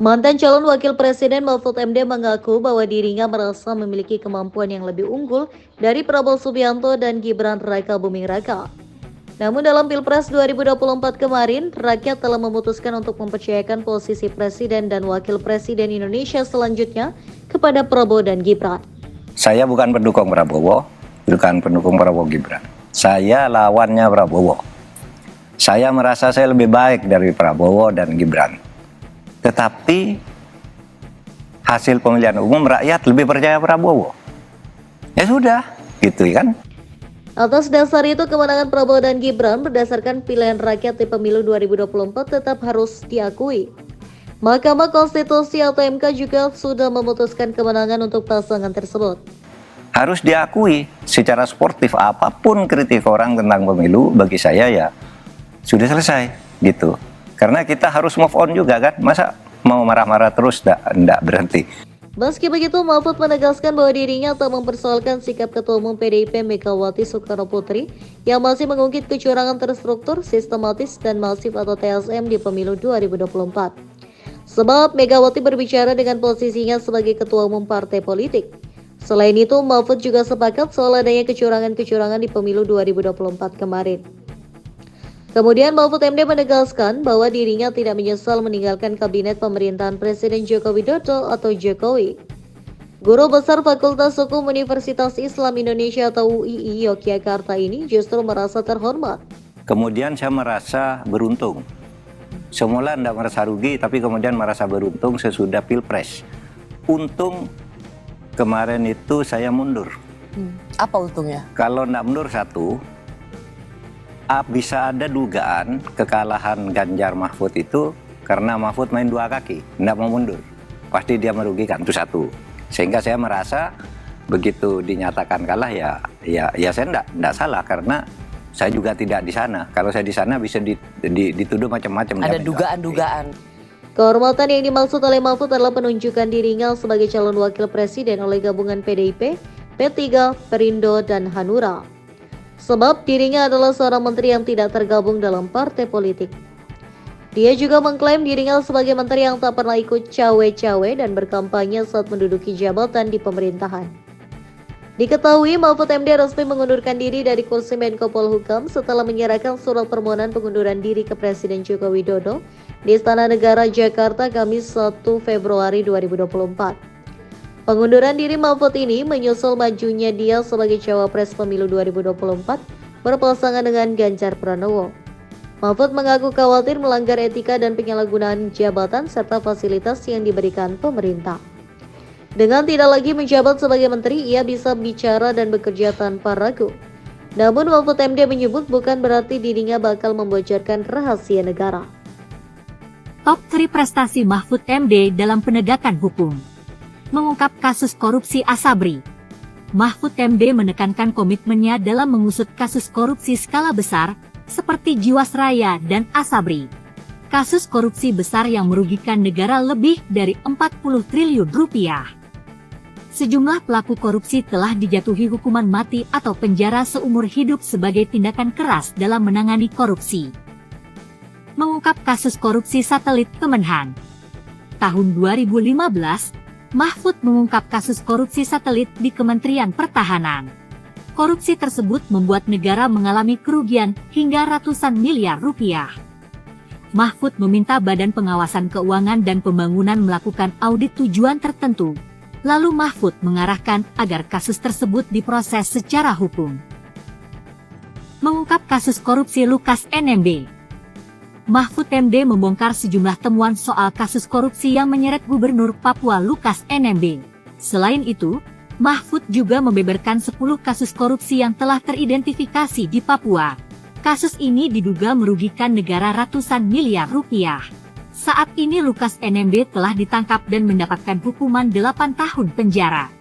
Mantan calon wakil presiden Mahfud MD mengaku bahwa dirinya merasa memiliki kemampuan yang lebih unggul dari Prabowo Subianto dan Gibran Raka Buming Raka. Namun dalam Pilpres 2024 kemarin, rakyat telah memutuskan untuk mempercayakan posisi presiden dan wakil presiden Indonesia selanjutnya kepada Prabowo dan Gibran. Saya bukan pendukung Prabowo, bukan pendukung Prabowo Gibran. Saya lawannya Prabowo. Saya merasa saya lebih baik dari Prabowo dan Gibran. Tetapi hasil pemilihan umum rakyat lebih percaya Prabowo. Ya sudah, gitu kan. Atas dasar itu, kemenangan Prabowo dan Gibran berdasarkan pilihan rakyat di pemilu 2024 tetap harus diakui. Mahkamah Konstitusi atau MK juga sudah memutuskan kemenangan untuk pasangan tersebut. Harus diakui secara sportif, apapun kritik orang tentang pemilu, bagi saya ya sudah selesai gitu. Karena kita harus move on juga kan, masa mau marah-marah terus enggak berhenti. Meski begitu, Mahfud menegaskan bahwa dirinya tak mempersoalkan sikap Ketua Umum PDIP Megawati Soekarno Putri yang masih mengungkit kecurangan terstruktur, sistematis, dan masif atau TSM di pemilu 2024. Sebab Megawati berbicara dengan posisinya sebagai Ketua Umum partai politik. Selain itu, Mahfud juga sepakat soal adanya kecurangan-kecurangan di pemilu 2024 kemarin. Kemudian Mahfud MD menegaskan bahwa dirinya tidak menyesal meninggalkan kabinet pemerintahan Presiden Joko Widodo atau Jokowi. Guru Besar Fakultas Hukum Universitas Islam Indonesia atau UII Yogyakarta ini justru merasa terhormat. Kemudian saya merasa beruntung. Semula tidak merasa rugi, tapi kemudian merasa beruntung sesudah Pilpres. Untung kemarin itu saya mundur. Apa untungnya? Kalau tidak mundur satu, bisa ada dugaan kekalahan Ganjar Mahfud itu karena Mahfud main dua kaki, tidak mau mundur. Pasti dia merugikan, itu satu. Sehingga saya merasa begitu dinyatakan kalah ya saya tidak salah karena saya juga tidak di sana. Kalau saya di sana bisa dituduh macam-macam. Ada dugaan-dugaan. Kehormatan yang dimaksud oleh Mahfud adalah penunjukan dirinya sebagai calon wakil presiden oleh gabungan PDIP, P3, Perindo, dan Hanura. Sebab dirinya adalah seorang menteri yang tidak tergabung dalam partai politik. Dia juga mengklaim dirinya sebagai menteri yang tak pernah ikut cawe-cawe dan berkampanye saat menduduki jabatan di pemerintahan. Diketahui Mahfud MD resmi mengundurkan diri dari kursi Menko Polhukam setelah menyerahkan surat permohonan pengunduran diri ke Presiden Joko Widodo di Istana Negara Jakarta Kamis 1 Februari 2024. Pengunduran diri Mahfud ini menyusul majunya dia sebagai cawapres pemilu 2024 berpasangan dengan Ganjar Pranowo. Mahfud mengaku khawatir melanggar etika dan penyalahgunaan jabatan serta fasilitas yang diberikan pemerintah. Dengan tidak lagi menjabat sebagai menteri, ia bisa bicara dan bekerja tanpa ragu. Namun Mahfud MD menyebut bukan berarti dirinya bakal membocorkan rahasia negara. Top 3 prestasi Mahfud MD dalam penegakan hukum. Mengungkap kasus korupsi Asabri. Mahfud MD menekankan komitmennya dalam mengusut kasus korupsi skala besar seperti Jiwasraya dan Asabri. Kasus korupsi besar yang merugikan negara lebih dari 40 triliun rupiah. Sejumlah pelaku korupsi telah dijatuhi hukuman mati atau penjara seumur hidup sebagai tindakan keras dalam menangani korupsi. Mengungkap kasus korupsi satelit Kemenhan. Tahun 2015, Mahfud mengungkap kasus korupsi satelit di Kementerian Pertahanan. Korupsi tersebut membuat negara mengalami kerugian hingga ratusan miliar rupiah. Mahfud meminta Badan Pengawasan Keuangan dan Pembangunan melakukan audit tujuan tertentu. Lalu Mahfud mengarahkan agar kasus tersebut diproses secara hukum. Mengungkap kasus korupsi Lukas NMB. Mahfud MD membongkar sejumlah temuan soal kasus korupsi yang menyeret Gubernur Papua Lukas NMB. Selain itu, Mahfud juga membeberkan 10 kasus korupsi yang telah teridentifikasi di Papua. Kasus ini diduga merugikan negara ratusan miliar rupiah. Saat ini Lukas NMB telah ditangkap dan mendapatkan hukuman 8 tahun penjara.